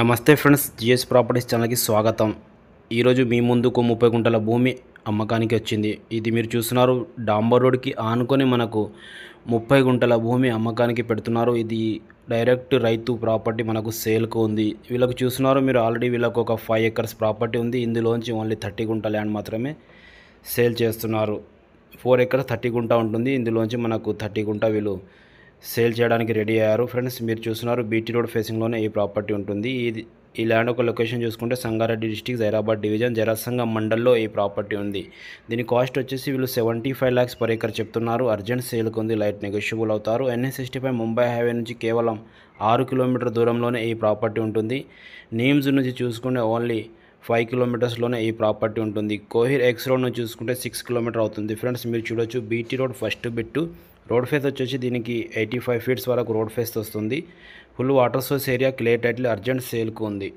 నమస్తే friends, GS properties ఛానల్కి స్వాగతం. ఈరోజు మీ ముందుకు 30 గుంటల భూమి అమ్మకానికి వచ్చింది. ఇది మీరు చూస్తున్నారు, డాంబర్ రోడ్కి ఆనుకొని మనకు 30 గుంటల భూమి అమ్మకానికి పెడుతున్నారు. ఇది డైరెక్ట్ రైతు ప్రాపర్టీ మనకు సేల్కు ఉంది. వీళ్ళకు చూస్తున్నారు మీరు, ఆల్రెడీ వీళ్ళకు ఒక 5 ఎకర్స్ ప్రాపర్టీ ఉంది. ఇందులోంచి ఓన్లీ 30 గుంట ల్యాండ్ మాత్రమే సేల్ చేస్తున్నారు. 4 ఎకర్స్ 30 గుంట ఉంటుంది. ఇందులోంచి మనకు 30 గుంట వీళ్ళు సేల్ చేయడానికి రెడీ అయ్యారు. ఫ్రెండ్స్ మీరు చూస్తున్నారు, బీటీ రోడ్ ఫేసింగ్లోనే ఈ ప్రాపర్టీ ఉంటుంది. ఈ ల్యాండ్ ఒక లొకేషన్ చూసుకుంటే సంగారెడ్డి డిస్టిక్, జైరాబాద్ డివిజన్, జరసంగం మండల్లో ఈ ప్రాపర్టీ ఉంది. దీని కాస్ట్ వచ్చేసి వీళ్ళు 75 lakhs పర్ ఎకర్ చెప్తున్నారు. అర్జెంట్ సేల్కి ఉంది, లైట్ నెగోషియబుల్ అవుతారు. NH65 ముంబై హైవే నుంచి కేవలం 6 కిలోమీటర్ దూరంలోనే ఈ ప్రాపర్టీ ఉంటుంది. నీమ్స్ నుంచి చూసుకుంటే ఓన్లీ 5 కిలోమీటర్స్లోనే ఈ ప్రాపర్టీ ఉంటుంది. కోహిర్ ఎక్స్ రోడ్ నుంచి చూసుకుంటే 6 కిలోమీటర్ అవుతుంది. ఫ్రెండ్స్ మీరు చూడొచ్చు, BT road first bit. Road face వచ్చేసి దీనికి 85 ఫీట్స్ వరకు రోడ్ ఫేస్ వస్తుంది. Full water source area, clear title, urgent సేల్కు ఉంది.